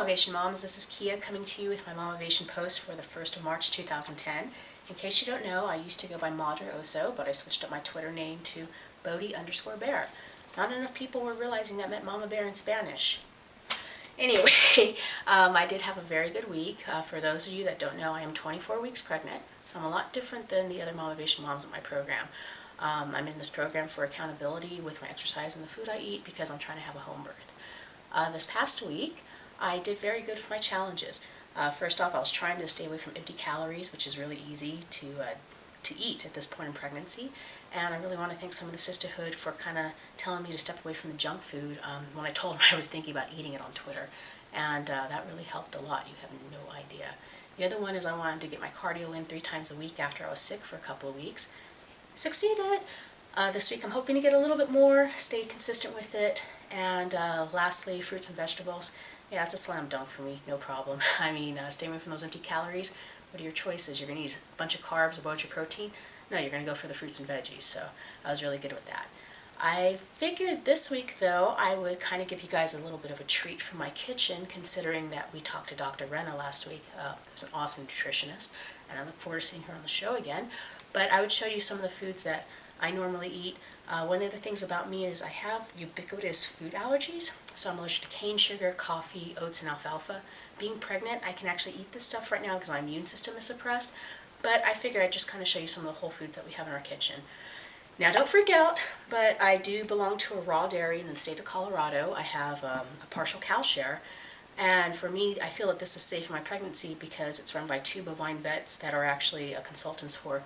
Mamavation Moms, this is Kia coming to you with my Mamavation post for the 1st of March 2010. In case you don't know, I used to go by Madre Oso, but I switched up my Twitter name to Bodhi_bear. Not enough people were realizing that meant Mama Bear in Spanish. Anyway, I did have a very good week. For those of you that don't know, I am 24 weeks pregnant, so I'm a lot different than the other Mamavation moms in my program. I'm in this program for accountability with my exercise and the food I eat because I'm trying to have a home birth. This past week, I did very good with my challenges. First off, I was trying to stay away from empty calories, which is really easy to eat at this point in pregnancy. And I really want to thank some of the sisterhood for kind of telling me to step away from the junk food when I told them I was thinking about eating it on Twitter. And that really helped a lot. You have no idea. The other one is I wanted to get my cardio in 3 times a week after I was sick for a couple of weeks. Succeeded! This week I'm hoping to get a little bit more, stay consistent with it. And lastly, fruits and vegetables. Yeah, it's a slam dunk for me, no problem. I mean, stay away from those empty calories. What are your choices? You're going to eat a bunch of carbs, a bunch of protein? No, you're going to go for the fruits and veggies, so I was really good with that. I figured this week, though, I would kind of give you guys a little bit of a treat from my kitchen, considering that we talked to Dr. Renna last week. Who's an awesome nutritionist, and I look forward to seeing her on the show again. But I would show you some of the foods that I normally eat. One of the things about me is I have ubiquitous food allergies, so I'm allergic to cane sugar, coffee, oats, and alfalfa. Being pregnant, I can actually eat this stuff right now because my immune system is suppressed, but I figured I'd just kind of show you some of the whole foods that we have in our kitchen. Now don't freak out, but I do belong to a raw dairy in the state of Colorado. I have a partial cow share, and for me, I feel that this is safe in my pregnancy because it's run by 2 bovine vets that are actually consultants for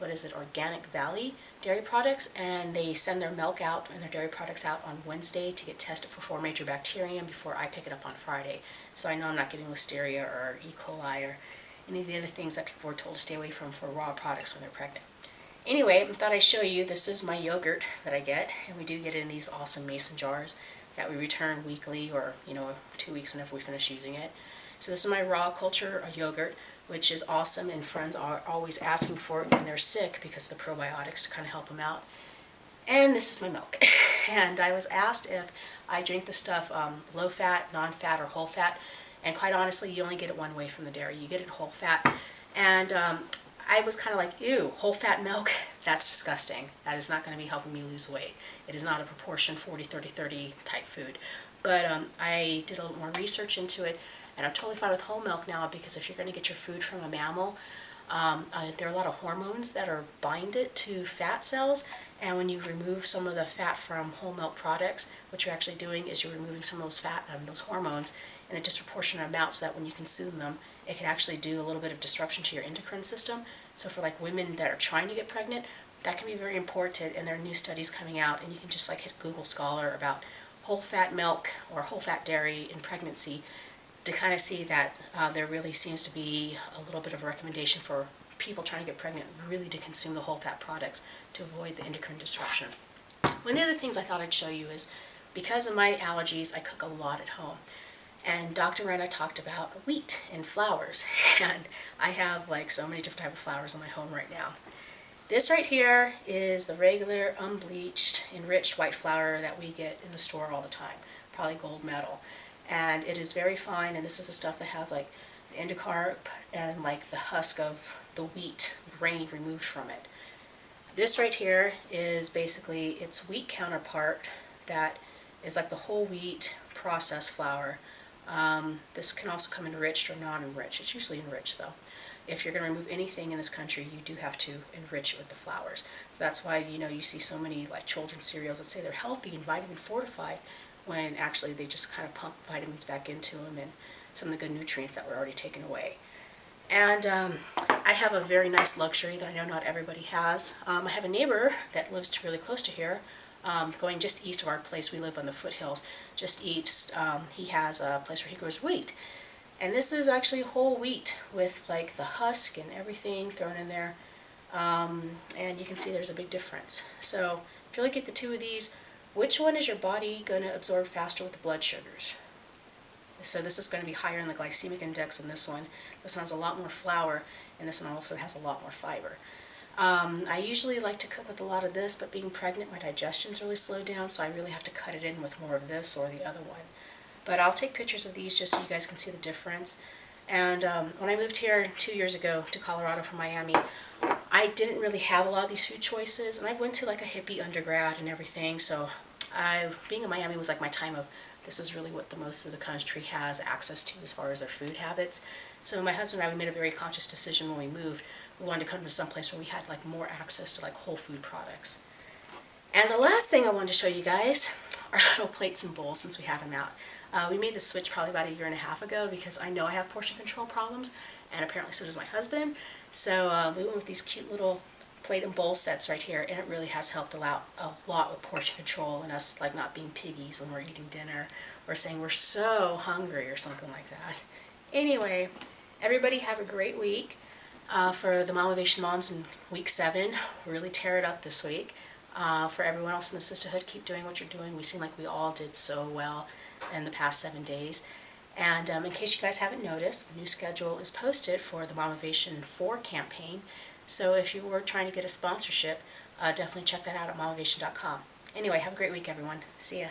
Organic Valley dairy products, and they send their milk out and their dairy products out on Wednesday to get tested for 4 major bacterium before I pick it up on Friday. So I know I'm not getting Listeria or E. coli or any of the other things that people were told to stay away from for raw products when they're pregnant. Anyway, I thought I'd show you, this is my yogurt that I get, and we do get it in these awesome mason jars that we return weekly or 2 weeks whenever we finish using it. So this is my raw culture yogurt, which is awesome, and friends are always asking for it when they're sick because of the probiotics to kind of help them out. And this is my milk. And I was asked if I drink the stuff low fat, non-fat, or whole fat. And quite honestly, you only get it one way from the dairy. You get it whole fat. And I was kind of like, ew, whole fat milk? That's disgusting. That is not going to be helping me lose weight. It is not a proportion 40-30-30 type food. But I did a little more research into it, and I'm totally fine with whole milk now because if you're going to get your food from a mammal, there are a lot of hormones that are binded to fat cells, and when you remove some of the fat from whole milk products, what you're actually doing is you're removing some of those fat and those hormones in a disproportionate amount so that when you consume them, it can actually do a little bit of disruption to your endocrine system. So for like women that are trying to get pregnant, that can be very important, and there are new studies coming out, and you can just like hit Google Scholar about whole fat milk or whole fat dairy in pregnancy to kind of see that there really seems to be a little bit of a recommendation for people trying to get pregnant really to consume the whole fat products to avoid the endocrine disruption. One of the other things I thought I'd show you is because of my allergies, I cook a lot at home. And Dr. Renna talked about wheat and flours, and I have like so many different types of flours in my home right now. This right here is the regular unbleached enriched white flour that we get in the store all the time, probably gold medal. And it is very fine, and this is the stuff that has like the endocarp and like the husk of the wheat grain removed from it. This right here is basically its wheat counterpart that is like the whole wheat processed flour. This can also come enriched or non-enriched. It's usually enriched though. If you're going to remove anything in this country, you do have to enrich it with the flours. So that's why you see so many like children's cereals that say they're healthy and vitamin fortified, when actually they just kind of pump vitamins back into them and some of the good nutrients that were already taken away. And I have a very nice luxury that I know not everybody has. I have a neighbor that lives really close to here, going just east of our place. We live on the foothills. Just east, he has a place where he grows wheat. And this is actually whole wheat with like the husk and everything thrown in there. And you can see there's a big difference. So if you look at the 2 of these, which one is your body going to absorb faster with the blood sugars? So this is going to be higher in the glycemic index than this one. This one has a lot more flour, and this one also has a lot more fiber. I usually like to cook with a lot of this, but being pregnant, my digestion's really slowed down, so I really have to cut it in with more of this or the other one. But I'll take pictures of these just so you guys can see the difference. And when I moved here 2 years ago to Colorado from Miami, I didn't really have a lot of these food choices, and I went to like a hippie undergrad and everything, so being in Miami was like my time of, this is really what the most of the country has access to as far as their food habits. So my husband and I, we made a very conscious decision when we moved. We wanted to come to some place where we had like more access to like whole food products. And the last thing I wanted to show you guys are little plates and bowls, since we had them out. We made the switch probably about 1.5 years ago because I know I have portion control problems, and apparently so does my husband. So we went with these cute little plate and bowl sets right here, and it really has helped a lot with portion control and us like not being piggies when we're eating dinner or saying we're so hungry or something like that. Anyway, everybody have a great week. For the Mamavation moms in week 7, really tear it up this week. For everyone else in the sisterhood, keep doing what you're doing. We seem like we all did so well in the past 7 days. And in case you guys haven't noticed, the new schedule is posted for the Mamavation 4 campaign. So if you were trying to get a sponsorship, definitely check that out at mamavation.com. Anyway, have a great week, everyone. See ya.